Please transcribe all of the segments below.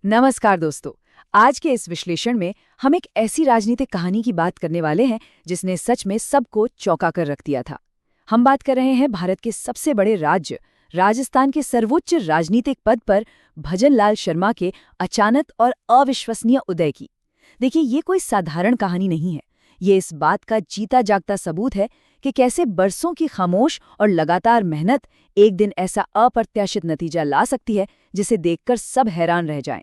नमस्कार दोस्तों। आज के इस विश्लेषण में हम एक ऐसी राजनीतिक कहानी की बात करने वाले हैं जिसने सच में सबको चौंका कर रख दिया था। हम बात कर रहे हैं भारत के सबसे बड़े राज्य राजस्थान के सर्वोच्च राजनीतिक पद पर भजन लाल शर्मा के अचानक और अविश्वसनीय उदय की। देखिए, ये कोई साधारण कहानी नहीं है। ये इस बात का जीता जागता सबूत है कि कैसे बरसों की खामोश और लगातार मेहनत एक दिन ऐसा अप्रत्याशित नतीजा ला सकती है जिसे देखकर सब हैरान रह जाएं।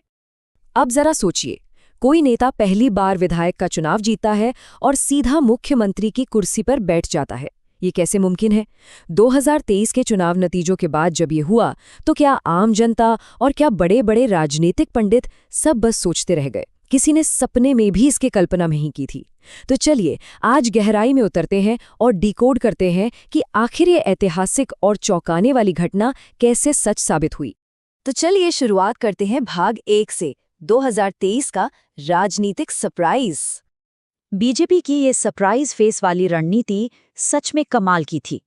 अब जरा सोचिए, कोई नेता पहली बार विधायक का चुनाव जीतता है और सीधा मुख्यमंत्री की कुर्सी पर बैठ जाता है। ये कैसे मुमकिन है? 2023 के चुनाव नतीजों के बाद जब ये हुआ तो क्या आम जनता और क्या बड़े बड़े राजनीतिक पंडित सब बस सोचते रह गए? किसी ने सपने में भी इसकी कल्पना नहीं की थी। तो चलिए आज गहराई में उतरते हैं और डिकोड करते हैं कि आखिर ये ऐतिहासिक और चौंकाने वाली घटना कैसे सच साबित हुई। तो चलिए शुरुआत करते हैं भाग 1 से, 2023 का राजनीतिक सरप्राइज। बीजेपी की ये सरप्राइज फेस वाली रणनीति सच में कमाल की थी।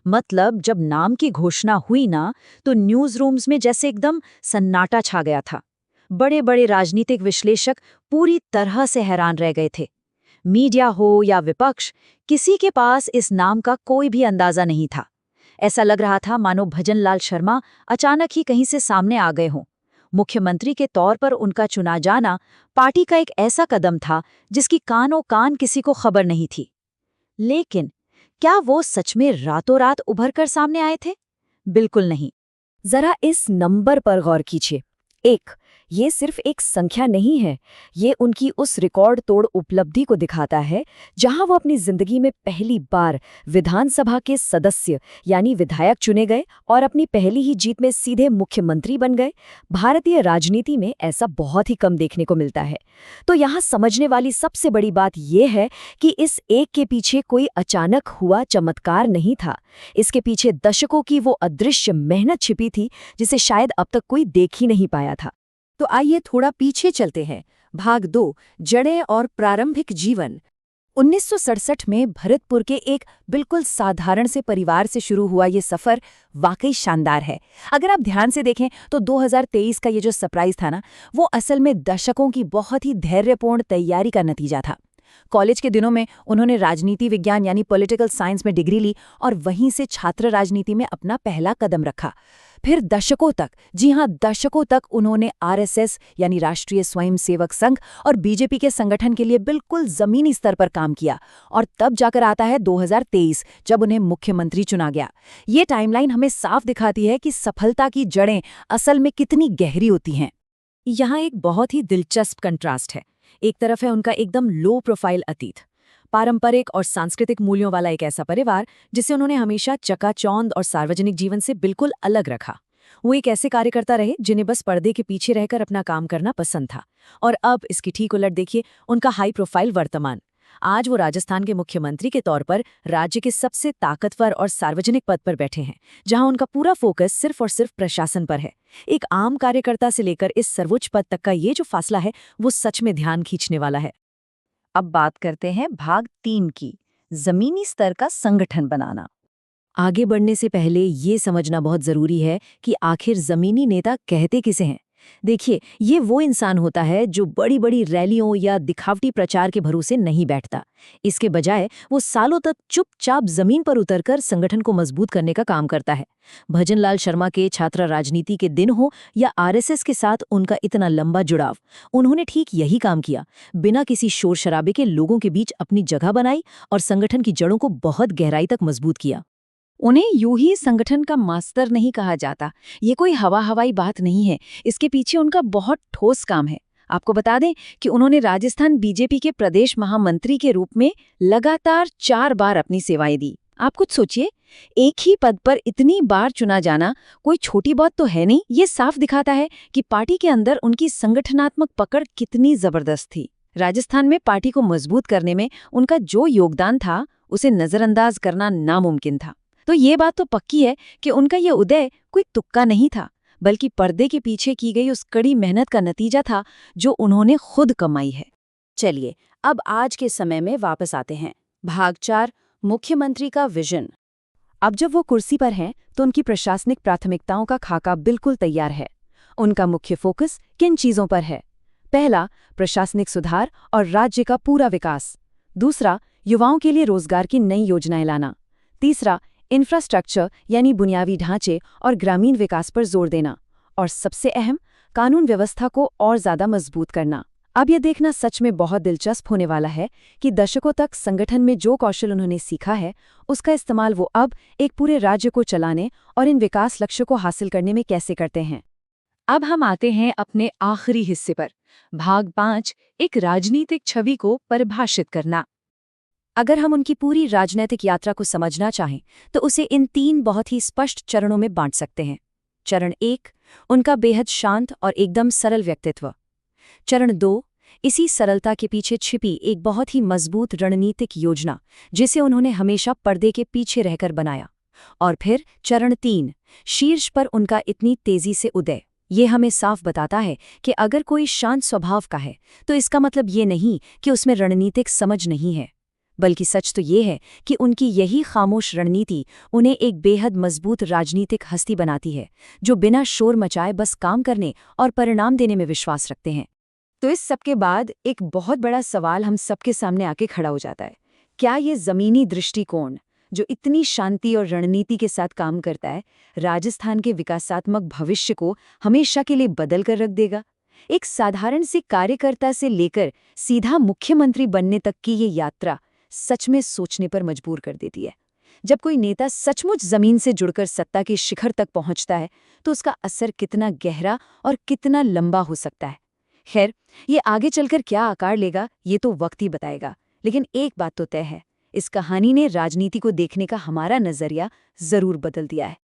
मतलब जब नाम की घोषणा हुई ना, तो न्यूज रूम्स में जैसे एकदम सन्नाटा छा गया था। बड़े बड़े राजनीतिक विश्लेषक पूरी तरह से हैरान रह गए थे। मीडिया हो या विपक्ष, किसी के पास इस नाम का कोई भी अंदाजा नहीं था। ऐसा लग रहा था मानो भजन लाल शर्मा अचानक ही कहीं से सामने आ गए हों। मुख्यमंत्री के तौर पर उनका चुना जाना पार्टी का एक ऐसा कदम था जिसकी कानों कान किसी को खबर नहीं थी। लेकिन क्या वो सच में रातों रात उभर कर सामने आए थे? बिल्कुल नहीं। जरा इस नंबर पर गौर कीजिए। 1। ये सिर्फ एक संख्या नहीं है, ये उनकी उस रिकॉर्ड तोड़ उपलब्धि को दिखाता है जहां वो अपनी जिंदगी में पहली बार विधानसभा के सदस्य यानी विधायक चुने गए और अपनी पहली ही जीत में सीधे मुख्यमंत्री बन गए। भारतीय राजनीति में ऐसा बहुत ही कम देखने को मिलता है। तो यहाँ समझने वाली सबसे बड़ी बात ये है कि इस एक के पीछे कोई अचानक हुआ चमत्कार नहीं था। इसके पीछे दशकों की वो अदृश्य मेहनत छिपी थी जिसे शायद अब तक कोई देख ही नहीं पाया था। तो आइए थोड़ा पीछे चलते हैं। भाग 2, जड़ें और प्रारंभिक जीवन। 1967 में भरतपुर के एक बिल्कुल साधारण से परिवार से शुरू हुआ ये सफर वाकई शानदार है। अगर आप ध्यान से देखें तो 2023 का ये जो सरप्राइज था ना, वो असल में दशकों की बहुत ही धैर्यपूर्ण तैयारी का नतीजा था। कॉलेज के दिनों में उन्होंने राजनीति विज्ञान यानी पॉलिटिकल साइंस में डिग्री ली और वहीं से छात्र राजनीति में अपना पहला कदम रखा। फिर दशकों तक, जी हां दशकों तक, उन्होंने आरएसएस यानी राष्ट्रीय स्वयंसेवक संघ और बीजेपी के संगठन के लिए बिल्कुल जमीनी स्तर पर काम किया। और तब जाकर आता है 2023, जब उन्हें मुख्यमंत्री चुना गया। ये टाइमलाइन हमें साफ दिखाती है कि सफलता की जड़ें असल में कितनी गहरी होती हैं। यहाँ एक बहुत ही दिलचस्प कंट्रास्ट है। एक तरफ है उनका एकदम लो प्रोफाइल अतीत, पारंपरिक और सांस्कृतिक मूल्यों वाला एक ऐसा परिवार जिसे उन्होंने हमेशा चकाचौंध और सार्वजनिक जीवन से बिल्कुल अलग रखा। वो एक ऐसे कार्यकर्ता रहे जिन्हें बस पर्दे के पीछे रहकर अपना काम करना पसंद था। और अब इसकी ठीक उलट देखिए, उनका हाई प्रोफाइल वर्तमान। आज वो राजस्थान के मुख्यमंत्री के तौर पर राज्य के सबसे ताकतवर और सार्वजनिक पद पर बैठे हैं, जहां उनका पूरा फोकस सिर्फ और सिर्फ प्रशासन पर है। एक आम कार्यकर्ता से लेकर इस सर्वोच्च पद तक का ये जो फासला है, वो सच में ध्यान खींचने वाला है। अब बात करते हैं भाग 3 की, जमीनी स्तर का संगठन बनाना। आगे बढ़ने से पहले ये समझना बहुत जरूरी है कि आखिर जमीनी नेता कहते किसे हैं। देखिए, ये वो इंसान होता है जो बड़ी बड़ी रैलियों या दिखावटी प्रचार के भरोसे नहीं बैठता। इसके बजाय वो सालों तक चुपचाप जमीन पर उतरकर संगठन को मजबूत करने का काम करता है। भजन लाल शर्मा के छात्र राजनीति के दिन हो या आरएसएस के साथ उनका इतना लंबा जुड़ाव, उन्होंने ठीक यही काम किया। बिना किसी शोर शराबे के लोगों के बीच अपनी जगह बनाई और संगठन की जड़ों को बहुत गहराई तक मजबूत किया। उन्हें यूं ही संगठन का मास्टर नहीं कहा जाता। ये कोई हवाई बात नहीं है। इसके पीछे उनका बहुत ठोस काम है। आपको बता दें कि उन्होंने राजस्थान बीजेपी के प्रदेश महामंत्री के रूप में लगातार 4 बार अपनी सेवाएं दी। आप कुछ सोचिए, एक ही पद पर इतनी बार चुना जाना कोई छोटी बात तो है नहीं। ये साफ दिखाता है कि पार्टी के अंदर उनकी संगठनात्मक पकड़ कितनी जबरदस्त थी। राजस्थान में पार्टी को मजबूत करने में उनका जो योगदान था, उसे नजरअंदाज करना नामुमकिन था। तो ये बात तो पक्की है कि उनका ये उदय कोई तुक्का नहीं था, बल्कि पर्दे के पीछे की गई उस कड़ी मेहनत का नतीजा था जो उन्होंने खुद कमाई है। चलिए अब आज के समय में वापस आते हैं। भाग 4, मुख्यमंत्री का विजन। अब जब वो कुर्सी पर हैं तो उनकी प्रशासनिक प्राथमिकताओं का खाका बिल्कुल तैयार है। उनका मुख्य फोकस किन चीजों पर है? पहला, प्रशासनिक सुधार और राज्य का पूरा विकास। दूसरा, युवाओं के लिए रोजगार की नई योजनाएं लाना। तीसरा, इंफ्रास्ट्रक्चर यानी बुनियादी ढांचे और ग्रामीण विकास पर जोर देना। और सबसे अहम, कानून व्यवस्था को और ज्यादा मजबूत करना। अब यह देखना सच में बहुत दिलचस्प होने वाला है कि दशकों तक संगठन में जो कौशल उन्होंने सीखा है, उसका इस्तेमाल वो अब एक पूरे राज्य को चलाने और इन विकास लक्ष्यों को हासिल करने में कैसे करते हैं। अब हम आते हैं अपने आखिरी हिस्से पर, भाग 5, एक राजनीतिक छवि को परिभाषित करना। अगर हम उनकी पूरी राजनीतिक यात्रा को समझना चाहें तो उसे इन 3 बहुत ही स्पष्ट चरणों में बांट सकते हैं। चरण 1, उनका बेहद शांत और एकदम सरल व्यक्तित्व। चरण 2, इसी सरलता के पीछे छिपी एक बहुत ही मजबूत रणनीतिक योजना, जिसे उन्होंने हमेशा पर्दे के पीछे रहकर बनाया। और फिर चरण 3, शीर्ष पर उनका इतनी तेजी से उदय। ये हमें साफ बताता है कि अगर कोई शांत स्वभाव का है तो इसका मतलब ये नहीं कि उसमें रणनीतिक समझ नहीं है, बल्कि सच तो ये है कि उनकी यही खामोश रणनीति उन्हें एक बेहद मजबूत राजनीतिक हस्ती बनाती है, जो बिना शोर मचाए बस काम करने और परिणाम देने में विश्वास रखते हैं। तो इस सब के बाद एक बहुत बड़ा सवाल हम सबके सामने आके खड़ा हो जाता है। क्या ये जमीनी दृष्टिकोण, जो इतनी शांति और रणनीति के साथ काम करता है, राजस्थान के विकासात्मक भविष्य को हमेशा के लिए बदल कर रख देगा? एक साधारण सी कार्यकर्ता से लेकर सीधा मुख्यमंत्री बनने तक की ये यात्रा सच में सोचने पर मजबूर कर देती है। जब कोई नेता सचमुच जमीन से जुड़कर सत्ता के शिखर तक पहुंचता है तो उसका असर कितना गहरा और कितना लंबा हो सकता है। खैर, ये आगे चलकर क्या आकार लेगा ये तो वक्त ही बताएगा, लेकिन एक बात तो तय है, इस कहानी ने राजनीति को देखने का हमारा नजरिया जरूर बदल दिया है।